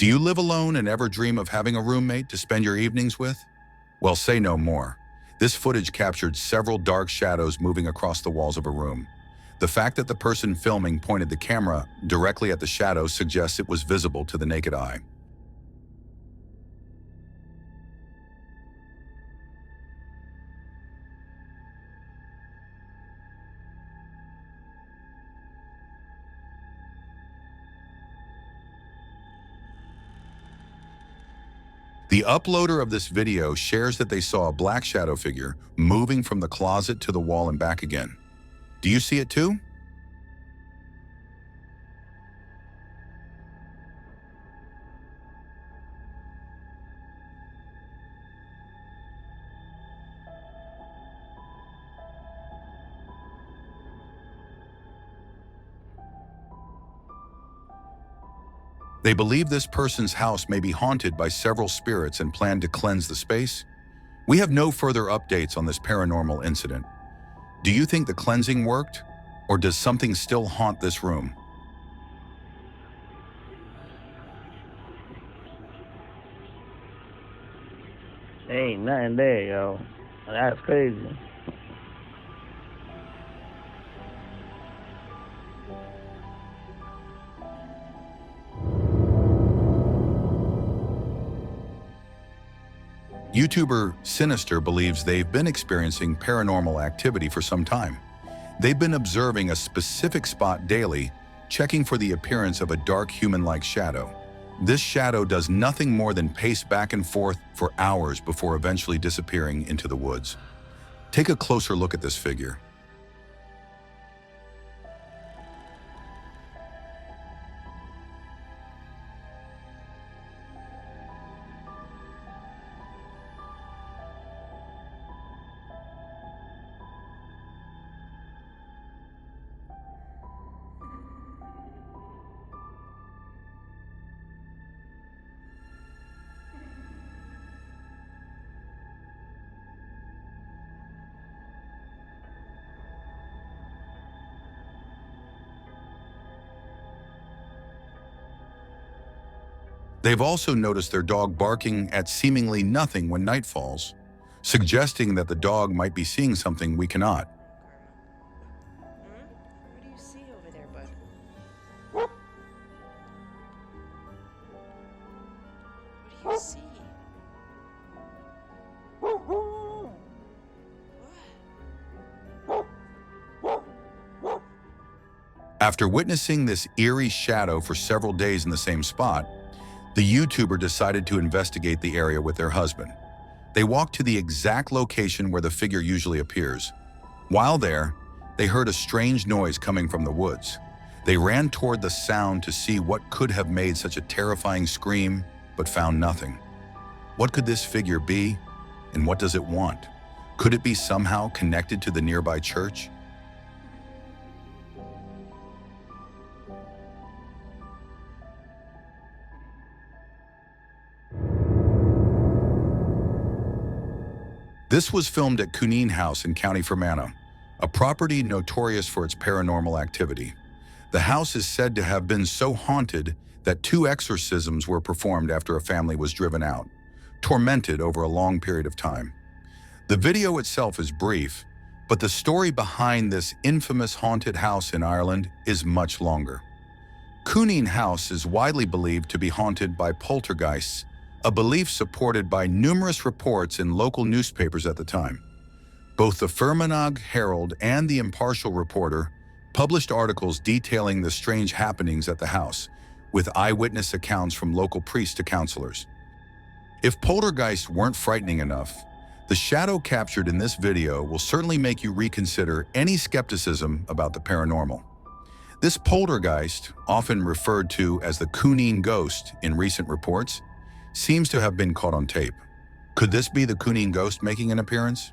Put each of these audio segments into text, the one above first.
Do you live alone and ever dream of having a roommate to spend your evenings with? Well, say no more. This footage captured several dark shadows moving across the walls of a room. The fact that the person filming pointed the camera directly at the shadows suggests it was visible to the naked eye. The uploader of this video shares that they saw a black shadow figure moving from the closet to the wall and back again. Do you see it too? They believe this person's house may be haunted by several spirits and plan to cleanse the space. We have no further updates on this paranormal incident. Do you think the cleansing worked, or does something still haunt this room? Ain't nothing there, yo. That's crazy. YouTuber Sinister believes they've been experiencing paranormal activity for some time. They've been observing a specific spot daily, checking for the appearance of a dark human-like shadow. This shadow does nothing more than pace back and forth for hours before eventually disappearing into the woods. Take a closer look at this figure. They've also noticed their dog barking at seemingly nothing when night falls, suggesting that the dog might be seeing something we cannot. What do you see over there, bud? What do you see? What? After witnessing this eerie shadow for several days in the same spot, the YouTuber decided to investigate the area with their husband. They walked to the exact location where the figure usually appears. While there, they heard a strange noise coming from the woods. They ran toward the sound to see what could have made such a terrifying scream, but found nothing. What could this figure be, and what does it want? Could it be somehow connected to the nearby church? This was filmed at Cunene House in County Fermanagh, a property notorious for its paranormal activity. The house is said to have been so haunted that 2 exorcisms were performed after a family was driven out, tormented over a long period of time. The video itself is brief, but the story behind this infamous haunted house in Ireland is much longer. Cunene House is widely believed to be haunted by poltergeists, a belief supported by numerous reports in local newspapers at the time. Both the Fermanagh Herald and the Impartial Reporter published articles detailing the strange happenings at the house, with eyewitness accounts from local priests to counselors. If poltergeists weren't frightening enough, the shadow captured in this video will certainly make you reconsider any skepticism about the paranormal. This poltergeist, often referred to as the Cunene ghost in recent reports, seems to have been caught on tape. Could this be the Cunene ghost making an appearance?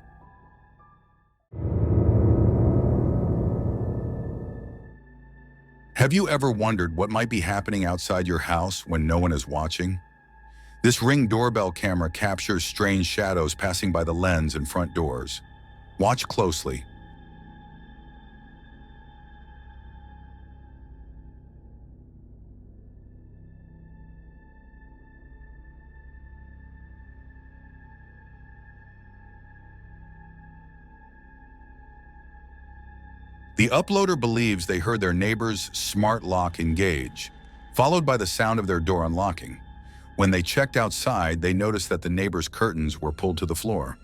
Have you ever wondered what might be happening outside your house when no one is watching? This Ring doorbell camera captures strange shadows passing by the lens and front doors. Watch closely. The uploader believes they heard their neighbor's smart lock engage, followed by the sound of their door unlocking. When they checked outside, they noticed that the neighbor's curtains were pulled to the floor.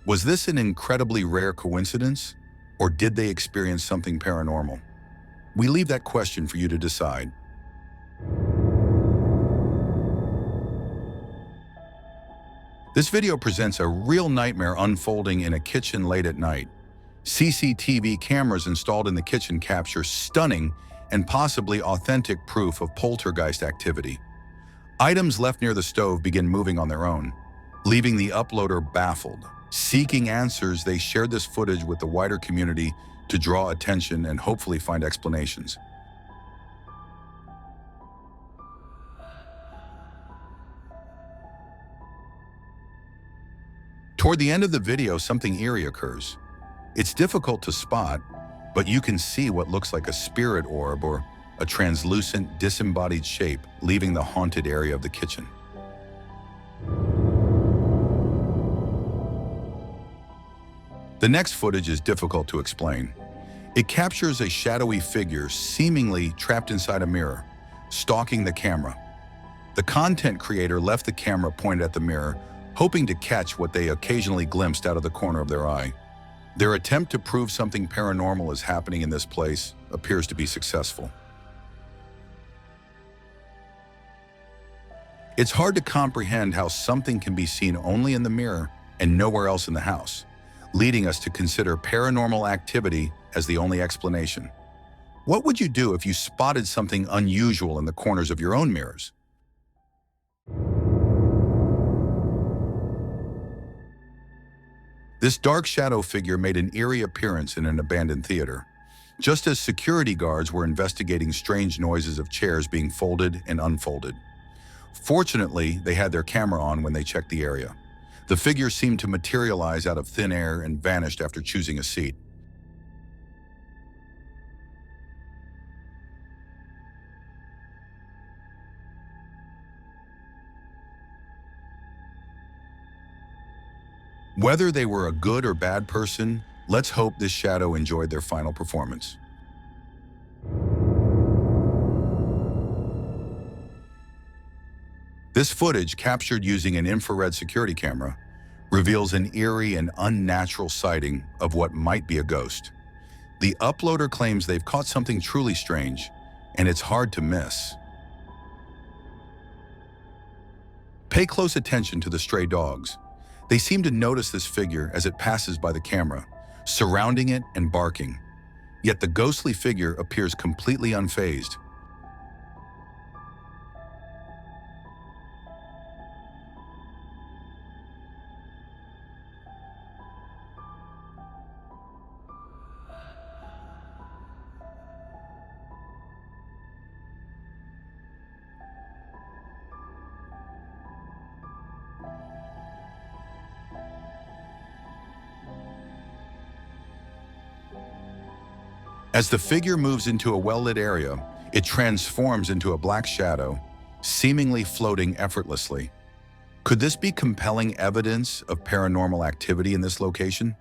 Was this an incredibly rare coincidence, or did they experience something paranormal? We leave that question for you to decide. This video presents a real nightmare unfolding in a kitchen late at night. CCTV cameras installed in the kitchen capture stunning and possibly authentic proof of poltergeist activity. Items left near the stove begin moving on their own, leaving the uploader baffled. Seeking answers, they shared this footage with the wider community to draw attention and hopefully find explanations. Toward the end of the video, something eerie occurs. It's difficult to spot, but you can see what looks like a spirit orb or a translucent, disembodied shape leaving the haunted area of the kitchen. The next footage is difficult to explain. It captures a shadowy figure seemingly trapped inside a mirror, stalking the camera. The content creator left the camera pointed at the mirror, hoping to catch what they occasionally glimpsed out of the corner of their eye. Their attempt to prove something paranormal is happening in this place appears to be successful. It's hard to comprehend how something can be seen only in the mirror and nowhere else in the house, leading us to consider paranormal activity as the only explanation. What would you do if you spotted something unusual in the corners of your own mirrors? This dark shadow figure made an eerie appearance in an abandoned theater, just as security guards were investigating strange noises of chairs being folded and unfolded. Fortunately, they had their camera on when they checked the area. The figure seemed to materialize out of thin air and vanished after choosing a seat. Whether they were a good or bad person, let's hope this shadow enjoyed their final performance. This footage, captured using an infrared security camera, reveals an eerie and unnatural sighting of what might be a ghost. The uploader claims they've caught something truly strange, and it's hard to miss. Pay close attention to the stray dogs. They seem to notice this figure as it passes by the camera, surrounding it and barking. Yet the ghostly figure appears completely unfazed. As the figure moves into a well-lit area, it transforms into a black shadow, seemingly floating effortlessly. Could this be compelling evidence of paranormal activity in this location?